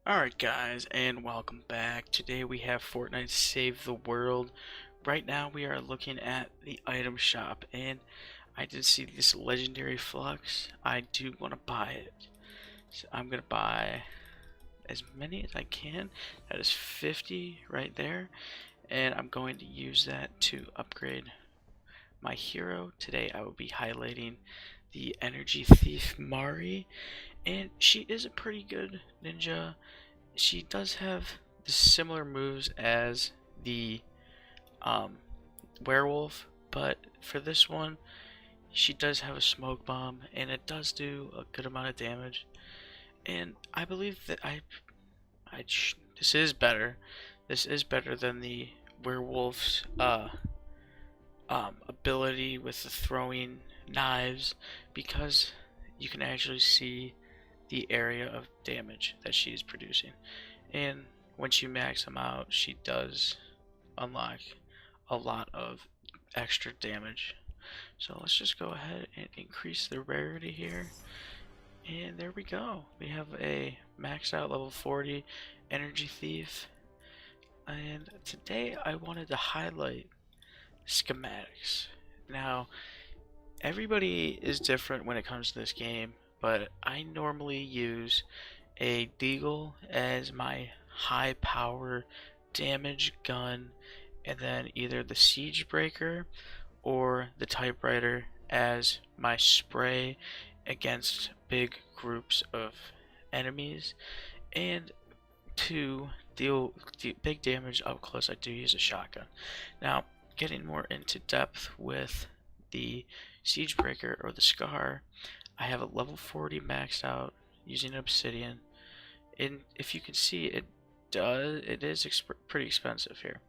Alright guys, and welcome back. Today we have Fortnite Save the World. Right now we are looking at the item shop, and I did see this legendary flux. I do want to buy it. So I'm going to buy as many as I can. That is 50 right there. And I'm going to use that to upgrade my hero. Today I will be highlighting the Energy Thief Mari. And she is a pretty good ninja. She does have the similar moves as the um, werewolf, but for this one, she does have a smoke bomb, and it does do a good amount of damage. And I believe that this is better. This is better than the werewolf's ability with the throwing knives, because you can actually see the area of damage that she is producing. And once you max them out, she does unlock a lot of extra damage. So let's just go ahead and increase the rarity here. And there we go. We have a maxed out level 40 Energy Thief. And today I wanted to highlight Schematics. Now, everybody is different when it comes to this game, but I normally use a deagle as my high power damage gun, and then either the siege breaker or the typewriter as my spray against big groups of enemies. And to deal big damage up close, I do use a shotgun. Now, getting more into depth with the siege breaker or the scar, I have a level 40 maxed out using obsidian. And if you can see, it is pretty expensive here.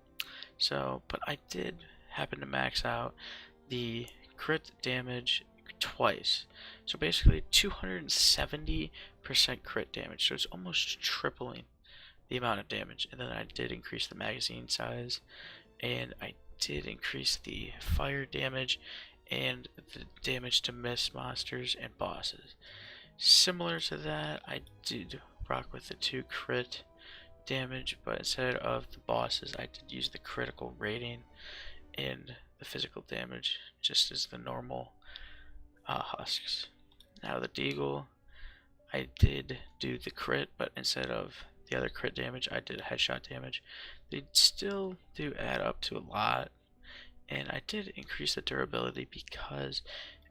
So, but I did happen to max out the crit damage twice. So basically 270% crit damage. So it's almost tripling the amount of damage. And then I did increase the magazine size, and I did increase the fire damage and the damage to mist monsters and bosses. Similar to that, I did rock with the 2 crit damage, but instead of the bosses, I did use the critical rating and the physical damage, just as the normal husks. Now the deagle, I did do the crit, but instead of the other crit damage, I did headshot damage. They still do add up to a lot, and I did increase the durability because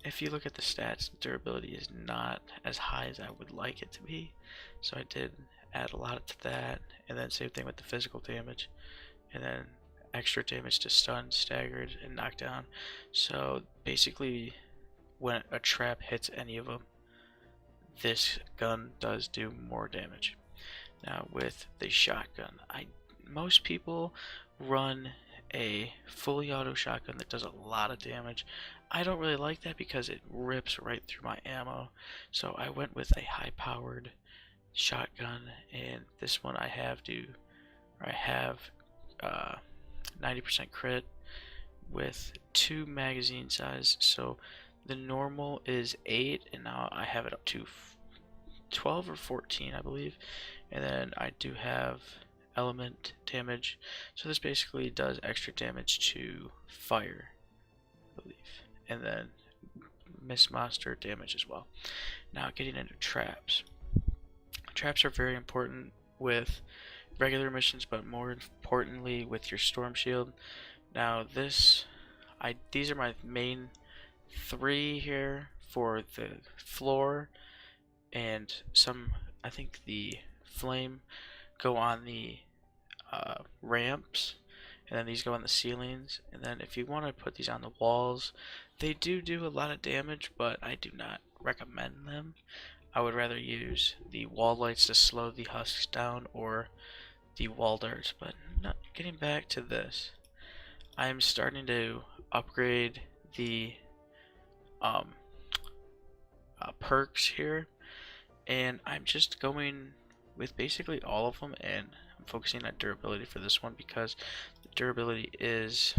if you look at the stats, the durability is not as high as I would like it to be. So I did add a lot to that, and then same thing with the physical damage, and then extra damage to stun, staggered, and knockdown. So basically, when a trap hits any of them, this gun does do more damage. Now with the shotgun, most people run a fully auto shotgun that does a lot of damage. I don't really like that because it rips right through my ammo. So I went with a high powered shotgun, and this one I have 90% crit with 2 magazine size. So the normal is 8, and now I have it up to 12 or 14, I believe. And then I do have element damage, so this basically does extra damage to fire, I believe, and then mist monster damage as well. Now getting into traps. Traps are very important with regular missions, but more importantly with your storm shield. Now these are my main 3 here for the floor, and some, I think the flame go on the ramps, and then these go on the ceilings. And then if you want to put these on the walls, they do a lot of damage, but I do not recommend them. I would rather use the wall lights to slow the husks down, or the wall darts. But not getting back to this, I'm starting to upgrade the perks here, and I'm just going with basically all of them, and I'm focusing on durability for this one because the durability is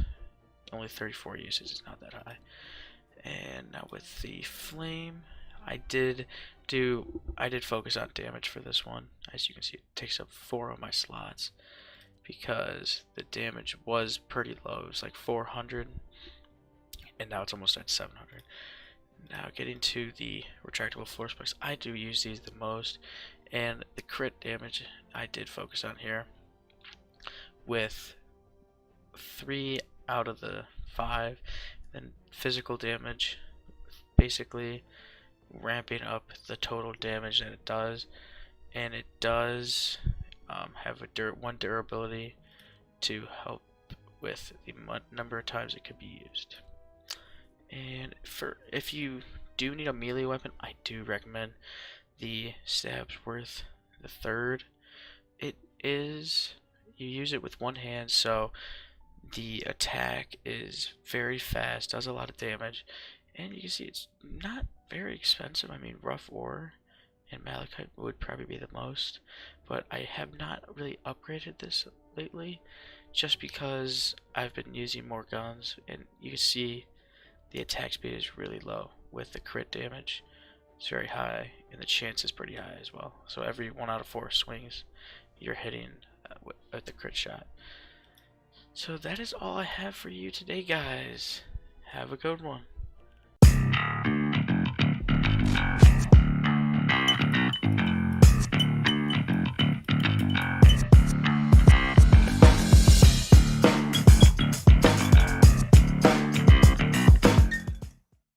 only 34 uses, it's not that high. And now with the flame, I did I did focus on damage for this one. As you can see, it takes up 4 of my slots because the damage was pretty low. It was like 400, and now it's almost at 700. Now getting to the retractable floor spikes, I do use these the most, and the crit damage I did focus on here with 3 out of the 5. Then physical damage, basically ramping up the total damage that it does, and it does have one durability to help with the number of times it could be used. And if you do need a melee weapon, I do recommend the Stabsworth the third. It is, you use it with one hand, so the attack is very fast, does a lot of damage, and you can see it's not very expensive. I mean, rough ore and malachite would probably be the most, but I have not really upgraded this lately just because I've been using more guns, and you can see the attack speed is really low with the crit damage. It's very high, and the chance is pretty high as well. So every 1 out of 4 swings, you're hitting with the crit shot. So that is all I have for you today, guys. Have a good one.